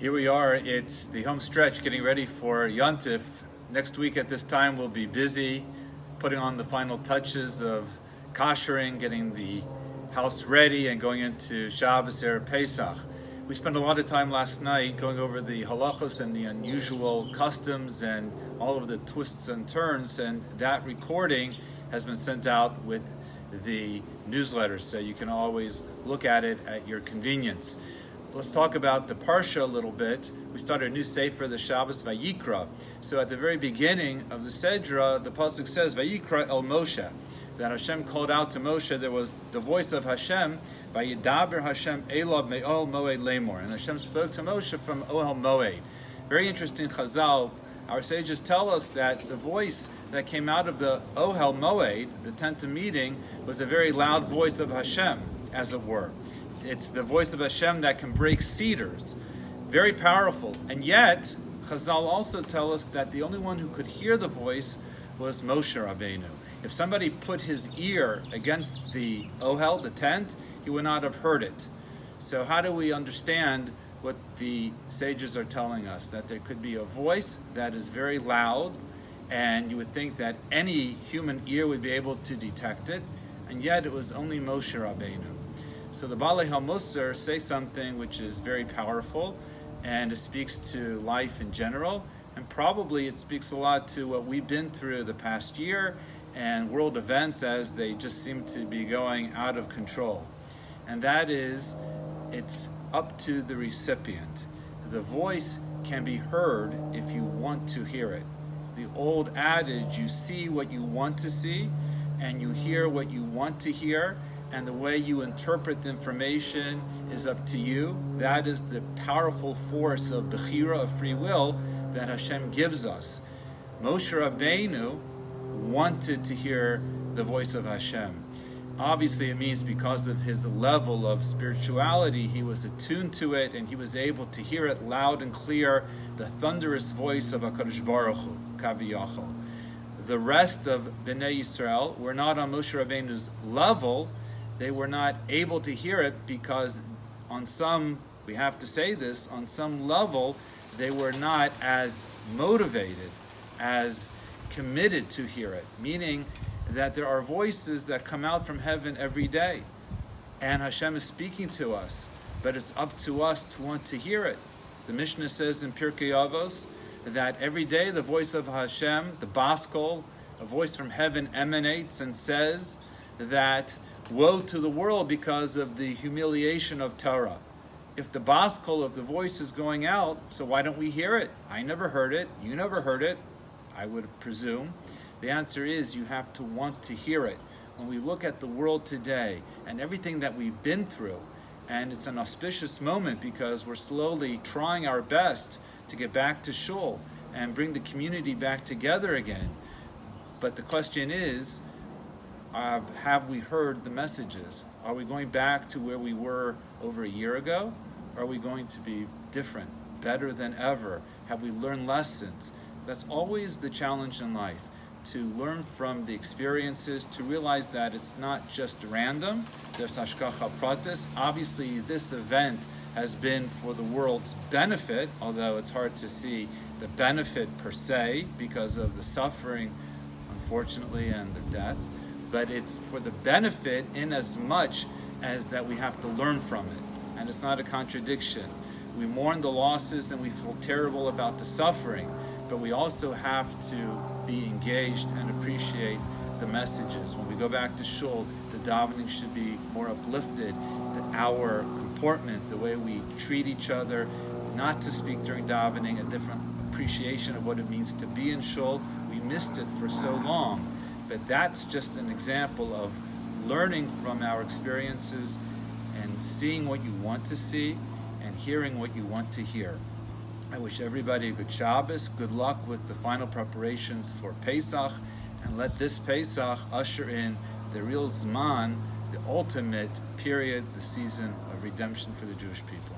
Here we are, it's the home stretch getting ready for Yontif. Next week at this time we'll be busy putting on the final touches of koshering, getting the house ready and going into Shabbos, Erev Pesach. We spent a lot of time last night going over the halachos and the unusual customs and all of the twists and turns, and that recording has been sent out with the newsletter, so you can always look at it at your convenience. Let's talk about the Parsha a little bit. We started a new sefer, the Shabbos, Vayikra. So at the very beginning of the Sedra, the pasuk says, Vayikra el Moshe, that Hashem called out to Moshe. There was the voice of Hashem, Vayidaber Hashem Elov me'ol moed lemor, and Hashem spoke to Moshe from Ohel Moed. Very interesting Chazal. Our sages tell us that the voice that came out of the Ohel Moed, the tent of meeting, was a very loud voice of Hashem, as it were. It's the voice of Hashem that can break cedars. Very powerful. And yet, Chazal also tell us that the only one who could hear the voice was Moshe Rabbeinu. If somebody put his ear against the Ohel, the tent, he would not have heard it. So how do we understand what the sages are telling us? That there could be a voice that is very loud, and you would think that any human ear would be able to detect it, and yet it was only Moshe Rabbeinu. So the Balei HaMusar say something which is very powerful, and it speaks to life in general, and probably it speaks a lot to what we've been through the past year and world events as they just seem to be going out of control. And that is, it's up to the recipient. The voice can be heard if you want to hear it. It's the old adage, you see what you want to see, and you hear what you want to hear, and the way you interpret the information is up to you. That is the powerful force of Bechira, of free will, that Hashem gives us. Moshe Rabbeinu wanted to hear the voice of Hashem. Obviously it means because of his level of spirituality, he was attuned to it and he was able to hear it loud and clear, the thunderous voice of HaKadosh Baruch Hu, Kaviyachol. The rest of Bnei Yisrael were not on Moshe Rabbeinu's level. They were not able to hear it because on some, we have to say this, on some level, they were not as motivated, as committed to hear it. Meaning that there are voices that come out from heaven every day, and Hashem is speaking to us, but it's up to us to want to hear it. The Mishnah says in Pirkei Avos that every day the voice of Hashem, the Baskol, a voice from heaven, emanates and says that woe to the world because of the humiliation of Torah. If the Baskol of the voice is going out, so why don't we hear it? I never heard it. You never heard it, I would presume. The answer is you have to want to hear it. When we look at the world today and everything that we've been through, and it's an auspicious moment because we're slowly trying our best to get back to shul and bring the community back together again. But the question is, have we heard the messages? Are we going back to where we were over a year ago? Are we going to be different, better than ever? Have we learned lessons? That's always the challenge in life, to learn from the experiences, to realize that it's not just random. There's hashgacha pratis. Obviously, this event has been for the world's benefit, although it's hard to see the benefit per se because of the suffering, unfortunately, and the death. But it's for the benefit in as much as that we have to learn from it. And it's not a contradiction. We mourn the losses and we feel terrible about the suffering, but we also have to be engaged and appreciate the messages. When we go back to shul, the davening should be more uplifted, our comportment, the way we treat each other, not to speak during davening, a different appreciation of what it means to be in shul. We missed it for so long. But that's just an example of learning from our experiences and seeing what you want to see and hearing what you want to hear. I wish everybody a good Shabbos, good luck with the final preparations for Pesach, and let this Pesach usher in the real Zman, the ultimate period, the season of redemption for the Jewish people.